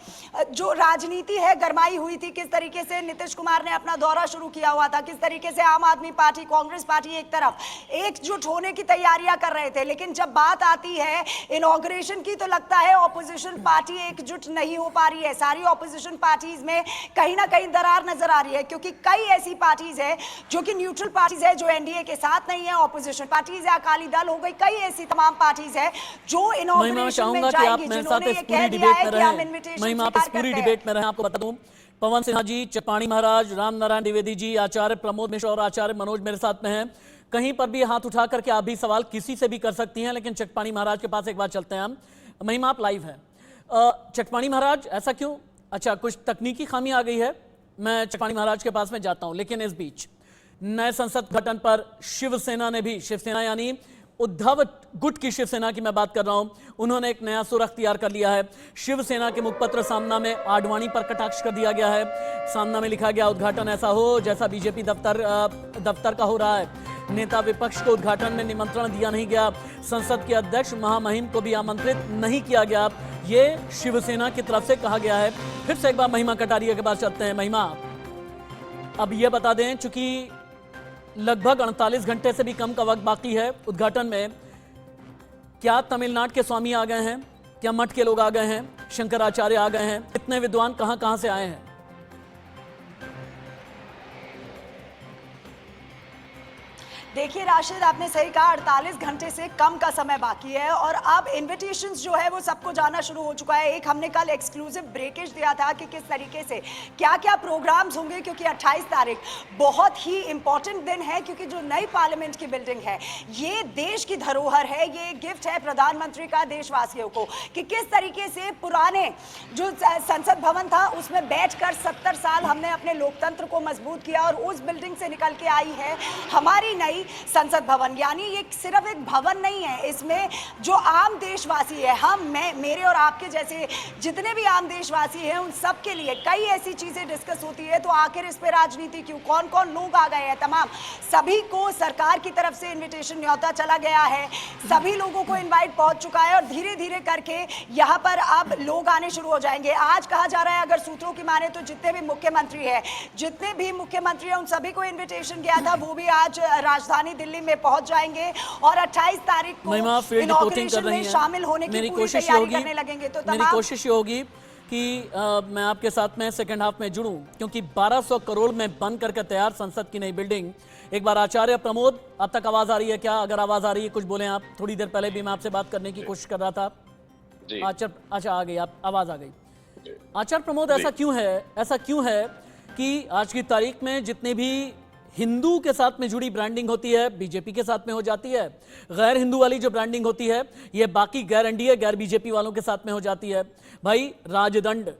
जो राजनीति है गरमाई हुई थी, किस तरीके से नीतीश कुमार ने अपना दौरा शुरू किया हुआ था, किस तरीके से आम आदमी पार्टी, कांग्रेस पार्टी एक तरफ एकजुट होने की तैयारियां कर रहे थे। लेकिन जब बात आती है इनॉग्रेशन की तो लगता है ऑपोजिशन पार्टी एकजुट नहीं हो पा रही है। सारी ऑपोजिशन पार्टीज में कहीं ना कहीं दरार नजर आ रही है, क्योंकि कई ऐसी पार्टीज है जो कि न्यूट्रल पार्टीज है, जो एनडीए के साथ नहीं है, ऑपोजिशन पार्टीज है, अकाली दल हो गई, कई ऐसी तमाम पार्टीज है जो इनॉग्रेशन में जाएंगी, जिन्होंने ये कह दिया है कि हम इनविटेशन पूरी डिबेट में रहे। आपको बता दूं, पवन सिन्हा जी, चपाणी महाराज, राम नारायण द्विवेदी जी, आचार्य प्रमोद मिश्र और आचार्य मनोज मेरे साथ में हैं। कहीं पर भी हाथ उठा करके आप भी सवाल किसी से भी कर सकती हैं, लेकिन चटपाणी महाराज के पास एक बार चलते हैं हम। महिमा, आप लाइव हैं। चटपाणी महाराज, ऐसा क्यों? अच्छा, कुछ तकनीकी खामी आ गई है, मैं चटपाणी महाराज के पास में जाता हूं। लेकिन इस बीच नए संसद गठन पर शिवसेना ने भी, शिवसेना यानी उद्धव गुट की शिवसेना की मैं बात कर रहा हूं, उन्होंने एक नया सुर अख्तियार कर लिया है। शिवसेना के मुखपत्र सामना में आडवाणी पर कटाक्ष कर दिया गया है। सामना में लिखा गया, उद्घाटन ऐसा हो जैसा बीजेपी दफ्तर का हो रहा है। नेता विपक्ष को उद्घाटन में निमंत्रण दिया नहीं गया। संसद के अध्यक्ष महामहिम को भी आमंत्रित नहीं किया गया, ये शिवसेना की तरफ से कहा गया है। फिर से एक बार महिमा कटारिया के पास चलते हैं। महिमा, अब ये बता दें, चूंकि लगभग 48 घंटे से भी कम का वक्त बाकी है उद्घाटन में, क्या तमिलनाडु के स्वामी आ गए हैं? क्या मठ के लोग आ गए हैं? शंकराचार्य आ गए हैं? इतने विद्वान कहां से आए हैं? देखिए राशिद, आपने सही कहा, 48 घंटे से कम का समय बाकी है और अब इनविटेशंस जो है वो सबको जाना शुरू हो चुका है। एक हमने कल एक्सक्लूसिव ब्रेकेज दिया था कि किस तरीके से क्या क्या प्रोग्राम्स होंगे, क्योंकि 28 तारीख बहुत ही इंपॉर्टेंट दिन है, क्योंकि जो नई पार्लियामेंट की बिल्डिंग है ये देश की धरोहर है, ये गिफ्ट है प्रधानमंत्री का देशवासियों को, कि किस तरीके से पुराने जो संसद भवन था उसमें बैठकर 70 साल हमने अपने लोकतंत्र को मजबूत किया और उस बिल्डिंग से निकल के आई है हमारी नई संसद भवन। यानी ये सिर्फ एक भवन नहीं है, इसमें जो आम देशवासी है, हम, मैं, मेरे और आपके जैसे जितने भी आम देशवासी हैं, उन सब के लिए कई ऐसी चीजें डिस्कस होती है। तो आखिर इस पे राजनीति क्यों? कौन कौन लोग आ गए हैं? तमाम सभी को सरकार की तरफ से इन्विटेशन न्योता चला गया है, सभी लोगों को इन्वाइट पहुंच चुका है और धीरे धीरे करके यहाँ पर अब लोग आने शुरू हो जाएंगे। आज कहा जा रहा है, अगर सूत्रों की माने तो जितने भी मुख्यमंत्री हैं उन सभी को इन्विटेशन गया था, वो भी आज राजधानी दिल्ली में पहुंच जाएंगे और 28 तारीख को इनॉग्रेशन में शामिल होने की पूरी तैयारी करने लगेंगे। तो मेरी कोशिश होगी कि मैं आपके साथ में सेकंड हाफ में जुड़ूं, क्योंकि 1200 करोड़ में बन करके तैयार संसद की नई बिल्डिंग। एक बार आचार्य प्रमोद, अब तक आवाज आ रही है क्या? अगर आवाज आ रही है कुछ बोलें आप। थोड़ी देर पहले भी मैं आपसे बात करने की कोशिश कर रहा था। अच्छा आ गई, आप आवाज आ गई। आचार्य प्रमोद, ऐसा क्यों है कि आज की तारीख में जितने भी हिंदू के साथ में जुड़ी ब्रांडिंग होती है बीजेपी के साथ में हो जाती है, गैर हिंदू वाली जो ब्रांडिंग होती है ये बाकी गैर एनडीए गैर बीजेपी वालों के साथ में हो जाती है। भाई, राजदंड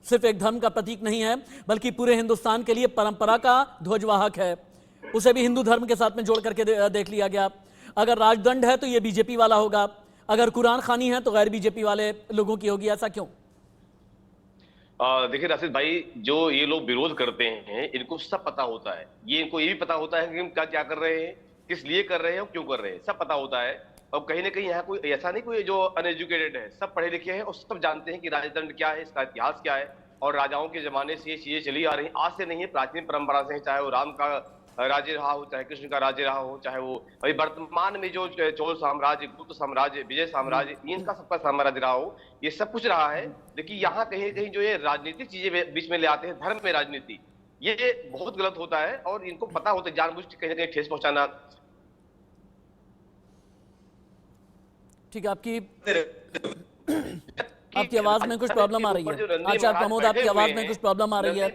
सिर्फ एक धर्म का प्रतीक नहीं है, बल्कि पूरे हिंदुस्तान के लिए परंपरा का ध्वजवाहक है। उसे भी हिंदू धर्म के साथ में जोड़ करके देख लिया गया। अगर राजदंड है तो ये बीजेपी वाला होगा, अगर कुरान खानी है तो गैर बीजेपी वाले लोगों की होगी। ऐसा क्यों? देखिए राशिद भाई, जो ये लोग विरोध करते हैं इनको सब पता होता है। इनको ये भी पता होता है कि हम क्या कर रहे हैं, किस लिए कर रहे हैं और क्यों कर रहे हैं, सब पता होता है। और कहीं ना कहीं यहाँ कोई ऐसा नहीं कोई जो अनएजुकेटेड है, सब पढ़े लिखे हैं और सब जानते हैं कि राजदंड क्या है, इसका इतिहास क्या है। और राजाओं के जमाने से ये चीजें चली आ रही हैं, आज से नहीं है, प्राचीन परंपरा से, चाहे वो राम का राज्य रहा हो, चाहे कृष्ण का राज्य रहा हो, चाहे वो अभी वर्तमान में जो चोल साम्राज्य, गुप्त साम्राज्य, विजय साम्राज्य, इनका सबका साम्राज्य रहा हो, ये सब कुछ रहा है। लेकिन यहाँ कहीं कहीं जो ये राजनीतिक चीजें बीच में ले आते हैं, धर्म में राजनीति, ये बहुत गलत होता है। और इनको पता होता है जानबूझ के कहीं ना कहीं ठेस पहुंचाना। ठीक है, आपकी आवाज में कुछ प्रॉब्लम आ रही है आचार्य प्रमोद, आपकी आवाज में कुछ प्रॉब्लम आ रही है।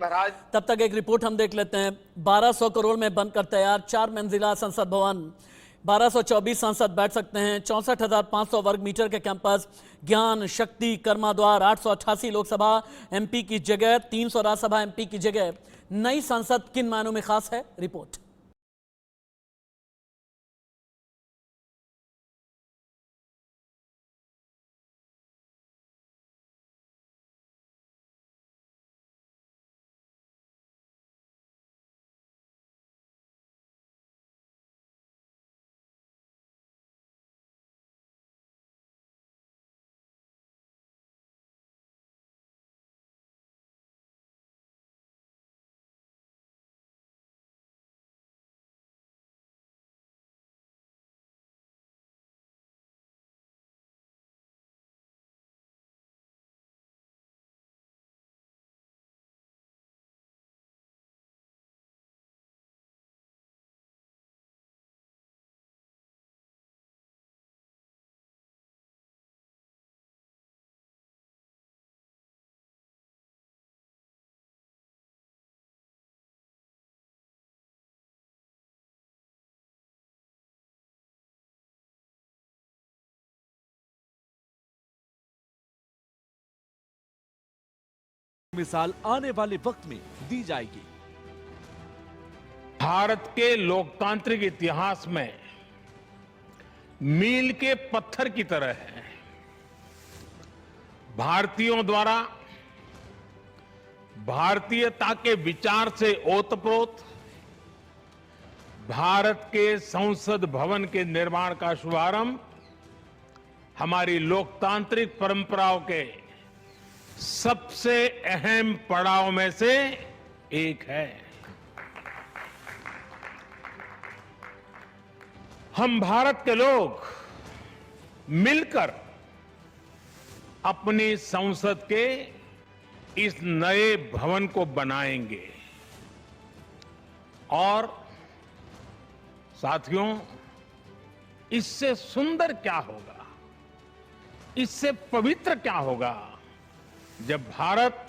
तब तक एक रिपोर्ट हम देख लेते हैं। 1200 करोड़ में बनकर तैयार 4 मंजिला संसद भवन, 1224 सांसद बैठ सकते हैं, 64,500 वर्ग मीटर के कैंपस, ज्ञान शक्ति कर्मा द्वार, 888 लोकसभा एमपी की जगह, 300 राज्यसभा एमपी की जगह। नई संसद किन मायनों में खास है? रिपोर्ट। मिसाल आने वाले वक्त में दी जाएगी। भारत के लोकतांत्रिक इतिहास में मील के पत्थर की तरह है। भारतीयों द्वारा भारतीयता के विचार से ओतप्रोत भारत के संसद भवन के निर्माण का शुभारंभ हमारी लोकतांत्रिक परंपराओं के सबसे अहम पड़ाव में से एक है। हम भारत के लोग मिलकर अपनी संसद के इस नए भवन को बनाएंगे। और साथियों, इससे सुंदर क्या होगा, इससे पवित्र क्या होगा जब भारत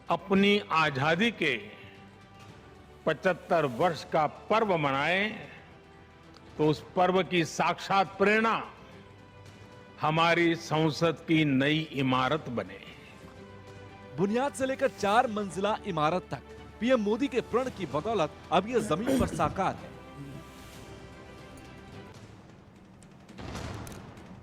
अपनी आजादी के 75 वर्ष का पर्व मनाए, तो उस पर्व की साक्षात प्रेरणा हमारी संसद की नई इमारत बने। बुनियाद से लेकर 4 मंजिला इमारत तक पीएम मोदी के प्रण की बदौलत अब यह जमीन पर साकार है।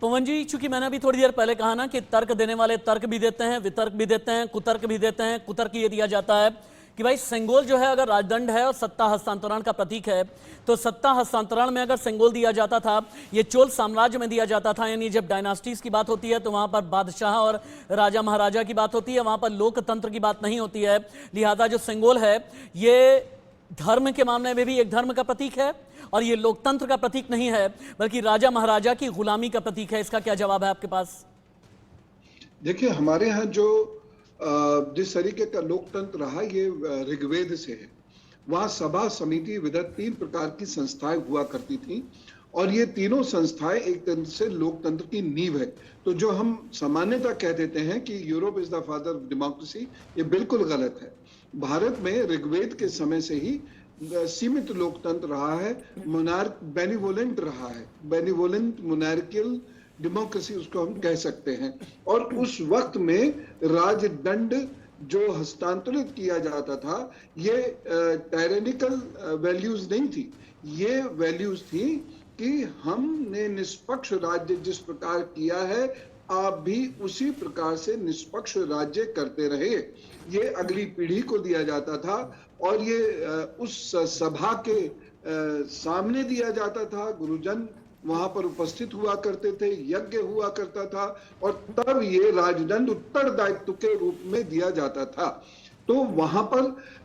पवन जी, चूंकि मैंने अभी थोड़ी देर पहले कहा ना कि तर्क देने वाले तर्क भी देते हैं, वितर्क भी देते हैं, कुतर्क भी देते हैं। कुतर्क ये दिया जाता है कि भाई सेंगोल जो है अगर राजदंड है और सत्ता हस्तांतरण का प्रतीक है, तो सत्ता हस्तांतरण में अगर सेंगोल दिया जाता था, ये चोल साम्राज्य में दिया जाता था, यानी जब डायनास्टीज की बात होती है तो वहां पर बादशाह और राजा महाराजा की बात होती है, वहां पर लोकतंत्र की बात नहीं होती है। लिहाजा जो सेंगोल है ये धर्म के मामले में भी एक धर्म का प्रतीक है और ये लोकतंत्र का प्रतीक नहीं है, बल्कि राजा महाराजा की गुलामी का प्रतीक है। इसका क्या जवाब है आपके पास? देखिए, हमारे यहाँ जो जिस तरीके का लोकतंत्र रहा ये ऋग्वेद से है। वहां सभा, समिति, विधत 3 प्रकार की संस्थाएं हुआ करती थी और ये तीनों संस्थाएं एक तरह से लोकतंत्र की नींव है। तो जो हम सामान्यतः कह देते हैं कि Europe is the father of democracy, ये बिल्कुल गलत है। भारत में ऋग्वेद के समय से ही सीमित लोकतंत्र रहा है, बेनिवोलेंट रहा है, बेनिवोलेंट मोनार्कियल डेमोक्रेसी उसको हम कह सकते हैं। और उस वक्त में राजदंड जो हस्तांतरित किया जाता था ये टायरेनिकल वैल्यूज नहीं थी, ये वैल्यूज थी कि हमने निष्पक्ष राज्य जिस प्रकार किया है आप भी उसी प्रकार से निष्पक्ष राज्य करते रहे, ये अगली पीढ़ी को दिया जाता था और ये उस सभा के सामने दिया जाता था। गुरुजन वहां पर उपस्थित हुआ करते थे, यज्ञ हुआ करता था और तब ये राजदंड उत्तरदायित्व के रूप में दिया जाता था। तो वहां पर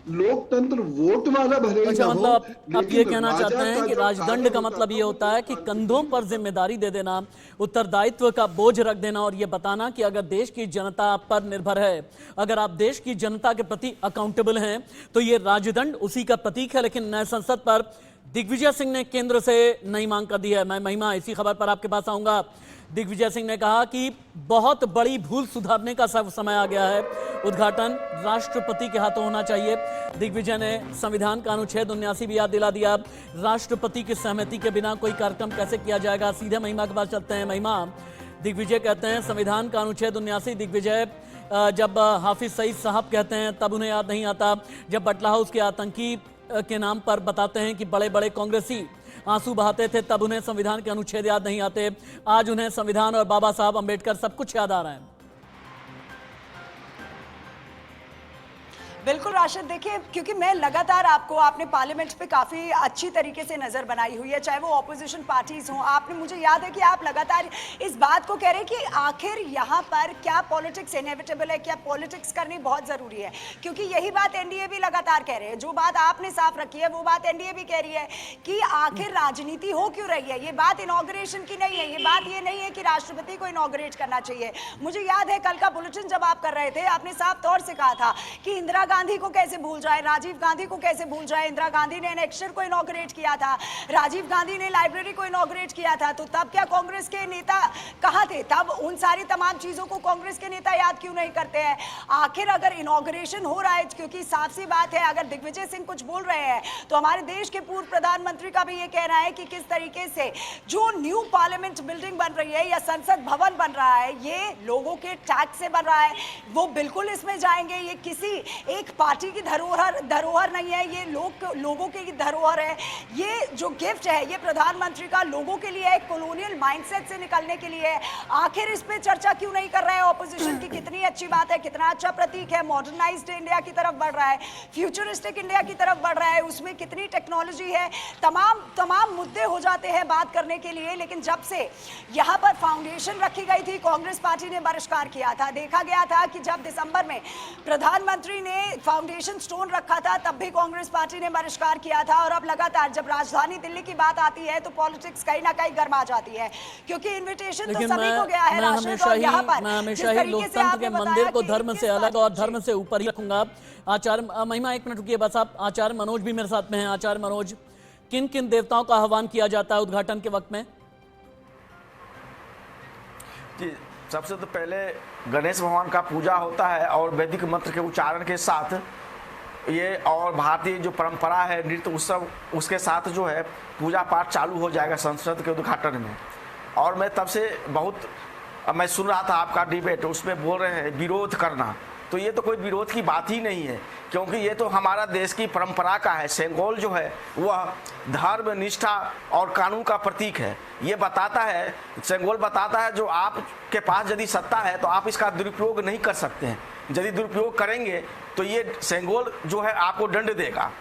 लोकतंत्र वोट वाला भले ही ना हो, मतलब आप ये कहना राजा चाहते हैं का कि जो राजदंड कार्य का मतलब ये होता है कि कंधों पर जिम्मेदारी दे देना, उत्तरदायित्व का बोझ रख देना और ये बताना कि अगर देश की जनता आप पर निर्भर है, अगर आप देश की जनता के प्रति अकाउंटेबल हैं तो ये राजदंड उसी का प्रतीक है। लेकिन नए संसद पर दिग्विजय सिंह ने केंद्र से नई मांग कर दी है। मैं महिमा इसी खबर पर आपके पास आऊंगा। दिग्विजय सिंह ने कहा कि बहुत बड़ी भूल सुधारने का समय आ गया है, उद्घाटन राष्ट्रपति के हाथों होना चाहिए। दिग्विजय ने संविधान का अनुच्छेद 79 भी याद दिला दिया। राष्ट्रपति की सहमति के बिना कोई कार्यक्रम कैसे किया जाएगा। सीधे महिमा के पास चलते हैं। महिमा, दिग्विजय कहते हैं संविधान का अनुच्छेद 79, दिग्विजय जब हाफिज सईद साहब कहते हैं तब उन्हें याद नहीं आता, जब बटला हाउस के आतंकी के नाम पर बताते हैं कि बड़े बड़े कांग्रेसी आंसू बहाते थे तब उन्हें संविधान के अनुच्छेद याद नहीं आते, आज उन्हें संविधान और बाबा साहब अंबेडकर सब कुछ याद आ रहा है। बिल्कुल राशिद, देखिए क्योंकि मैं लगातार आपने पार्लियामेंट पे काफ़ी अच्छी तरीके से नज़र बनाई हुई है, चाहे वो ऑपोजिशन पार्टीज हों। आपने, मुझे याद है कि आप लगातार इस बात को कह रहे हैं कि आखिर यहाँ पर क्या पॉलिटिक्स इनएविटेबल है, क्या पॉलिटिक्स करनी बहुत ज़रूरी है, क्योंकि यही बात एनडीए भी लगातार कह रहे हैं। जो बात आपने साफ रखी है वो बात एनडीए भी कह रही है कि आखिर राजनीति हो क्यों रही है। ये बात इनॉग्रेशन की नहीं है, ये बात ये नहीं है कि राष्ट्रपति को इनॉग्रेट करना चाहिए। मुझे याद है कल का बुलेटिन जब आप कर रहे थे, आपने साफ तौर से कहा था कि इंदिरा गांधी को कैसे भूल जाए, राजीव गांधी को कैसे भूल जाए। इंदिरा गांधी ने एनेक्सर को इनॉग्रेट किया था, राजीव गांधी ने लाइब्रेरी को इनॉग्रेट किया था। तो तब क्या कांग्रेस के नेता कहां थे? तब उन सारी तमाम चीजों को कांग्रेस के नेता याद क्यों नहीं करते हैं? आखिर अगर इनॉग्रेशन हो रहा है, क्योंकि साफ सी बात है अगर दिग्विजय सिंह कुछ बोल रहे हैं तो हमारे देश के पूर्व प्रधानमंत्री का भी ये कहना है कि किस तरीके से जो न्यू पार्लियामेंट बिल्डिंग बन रही है या संसद भवन बन रहा है ये लोगों के टैक्स से बन रहा है, वो बिल्कुल इसमें जाएंगे। ये किसी एक पार्टी की धरोहर नहीं है, ये लोगों की धरोहर है। ये जो गिफ्ट है ये प्रधानमंत्री का लोगों के लिए है, कॉलोनियल माइंडसेट से निकलने के लिए है। आखिर इस पे चर्चा क्यों नहीं कर रहा है ऑपोजिशन की? कितनी अच्छी बात है, कितना अच्छा प्रतीक है, मॉडर्नाइज्ड इंडिया की तरफ बढ़ रहा है, फ्यूचरिस्टिक इंडिया की तरफ बढ़ रहा है, उसमें कितनी टेक्नोलॉजी है, तमाम मुद्दे हो जाते हैं बात करने के लिए। लेकिन जब से यहाँ पर फाउंडेशन रखी गई थी, कांग्रेस पार्टी ने बहिष्कार किया था। देखा गया था कि जब दिसंबर में प्रधानमंत्री ने फाउंडेशन स्टोन रखा था तब भी कांग्रेस पार्टी ने बहिष्कार किया था। और अब लगातार जब राजधानी दिल्ली की बात आती है तो पॉलिटिक्स कहीं ना कहीं गर्मा जाती है, क्योंकि इन्विटेशन तो सभी को गया है। मैं हमेशा ही लोकतंत्र के मंदिर को धर्म से अलग और धर्म से ऊपर ही रखूंगा। आचार्य महिमा, एक मिनट रुकिए बस आप। आचार्य मनोज भी मेरे साथ में हैं। आचार्य मनोज, किन किन देवताओं का आह्वान किया जाता है उद्घाटन के वक्त में? जी, सबसे तो पहले गणेश भगवान का पूजा होता है और वैदिक मंत्र के उच्चारण के साथ ये, और भारतीय जो परंपरा है नृत्य उत्सव, उसके साथ जो है पूजा पाठ चालू हो जाएगा संसद के उद्घाटन में। और मैं तब से मैं सुन रहा था आपका डिबेट, उसमें बोल रहे हैं विरोध करना, तो ये तो कोई विरोध की बात ही नहीं है, क्योंकि ये तो हमारा देश की परंपरा का है। सेंगोल जो है वह धर्म, निष्ठा और कानून का प्रतीक है। ये बताता है, सेंगोल बताता है जो आपके पास यदि सत्ता है तो आप इसका दुरुपयोग नहीं कर सकते हैं। यदि दुरुपयोग करेंगे तो ये सेंगोल जो है आपको दंड देगा।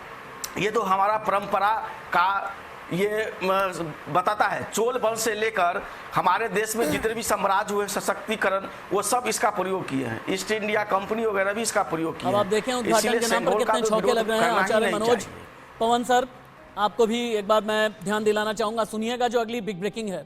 ये तो हमारा परंपरा का ये बताता है। चोल वंश से लेकर हमारे देश में जितने भी साम्राज्य हुए, सशक्तिकरण, वो सब इसका प्रयोग किए हैं। ईस्ट इंडिया कंपनी वगैरह भी इसका प्रयोग किए हैं। अब आप देखें उद्घाटन के नाम पर कितने छौके लग रहे हैं। आचार्य मनोज, पवन सर, आपको भी एक बार मैं ध्यान दिलाना चाहूंगा, सुनिएगा जो अगली बिग ब्रेकिंग है।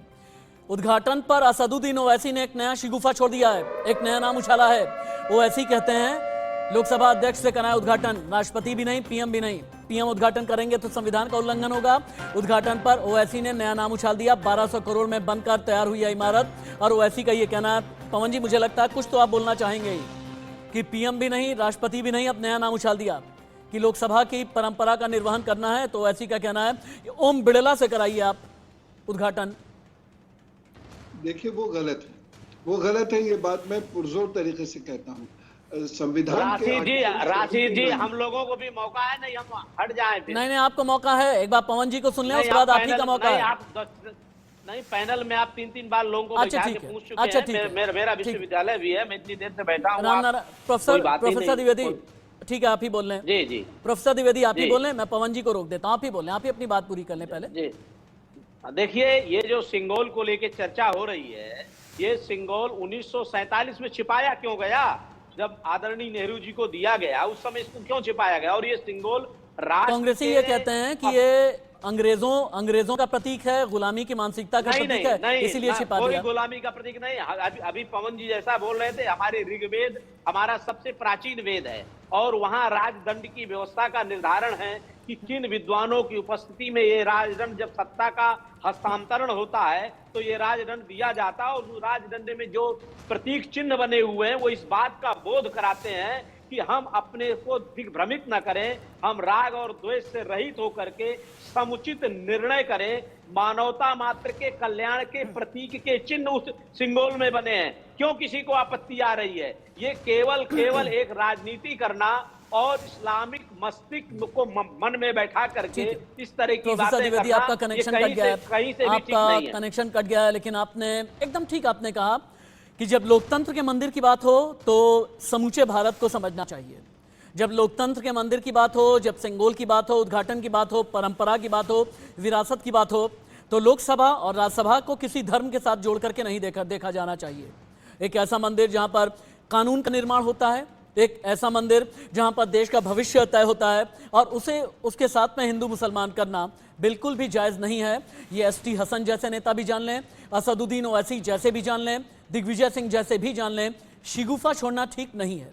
उद्घाटन पर असदुद्दीन ओवैसी ने एक नया शिगुफा छोड़ दिया है, एक नया नाम उछाला है। ओवैसी कहते हैं लोकसभा अध्यक्ष से कराएं उद्घाटन, राष्ट्रपति भी नहीं, पीएम भी नहीं। पीएम उद्घाटन करेंगे तो संविधान का उल्लंघन होगा। उद्घाटन पर ओवैसी ने नया नाम उछाल दिया। 1200 करोड़ में बनकर तैयार हुई है इमारत। और ओवैसी का ये कहना है, पवन जी मुझे लगता है कुछ तो आप बोलना चाहेंगे ही कि पीएम भी नहीं, राष्ट्रपति भी नहीं, अब नया नाम उछाल दिया कि लोकसभा की परंपरा का निर्वहन करना है। तो ओवैसी का कहना है ओम बिड़ला से कराइए आप उद्घाटन। देखिए वो गलत है, ये बात मैं पुरजोर तरीके से कहता हूँ। संविधान राशिद जी हम लोगों को भी मौका है, नहीं हम हट जाए फिर। नहीं आपको मौका है, एक बार पवन जी को सुन लें, उसके बाद आप ही का मौका है। नहीं पैनल में आप 3 बार लोगों को बैठा के पूछ चुके हैं। मेरा विश्वविद्यालय भी है, मैं इतनी देर से बैठा हूँ। प्रोफेसर द्विवेदी ठीक है, आप ही बोल रहे हैं। जी प्रोफेसर द्विवेदी आप ही बोल रहे हैं, मैं पवन जी को रोक देता हूँ, आप ही बोल रहे हैं, आप ही अपनी बात पूरी कर लें पहले। जी देखिए, ये जो सिंगोल को लेके चर्चा हो रही है, ये सिंगोल 1947 में छिपाया क्यों गया? जब आदरणीय नेहरू जी को दिया गया उस समय इसको क्यों छिपाया गया? और ये सिंगोल कांग्रेसी ये कहते हैं कि ये अंग्रेजों का प्रतीक है, गुलामी की मानसिकता का प्रतीक है, इसीलिए छिपा दिया। कोई गुलामी का प्रतीक नहीं। अभी पवन जी जैसा बोल रहे थे, हमारे ऋग्वेद हमारा सबसे प्राचीन वेद है और वहाँ राजदंड की व्यवस्था का निर्धारण है कि किन विद्वानों की उपस्थिति में ये राजदंड, जब सत्ता का हस्तांतरण होता है तो ये राजदंड दिया जाता है। और उस राजदंड में जो प्रतीक चिन्ह बने हुए हैं वो इस बात का बोध कराते हैं कि हम अपने को दिग्भ्रमित न करें, हम राग और द्वेष से रहित होकर के समुचित निर्णय करें। मानवता मात्र के कल्याण के प्रतीक के चिन्ह उस सिंगोल में बने हैं। क्यों किसी को आपत्ति आ रही है? ये केवल एक राजनीति करना और इस्लामिक मस्तिष्क को मन में बैठा करके इस तरह की बातें करना, आपका कनेक्शन कट गया है, आपका कनेक्शन कट गया है, लेकिन आपने एकदम ठीक आपने कहा कि जब लोकतंत्र के मंदिर की बात हो तो समूचे भारत को समझना चाहिए। जब लोकतंत्र के मंदिर की बात हो, जब सिंगोल की बात हो, उद्घाटन की बात हो, परंपरा की बात हो, विरासत की बात हो, तो लोकसभा और राज्यसभा को किसी धर्म के साथ जोड़ करके नहीं देखा जाना चाहिए। एक ऐसा मंदिर जहां पर कानून का निर्माण होता है, एक ऐसा मंदिर जहां पर देश का भविष्य तय होता है, और उसके साथ में हिंदू मुसलमान करना बिल्कुल भी जायज़ नहीं है। ये एसटी हसन जैसे नेता भी जान लें, असदुद्दीन ओवैसी जैसे भी जान लें, दिग्विजय सिंह जैसे भी जान लें, शिगुफा छोड़ना ठीक नहीं है।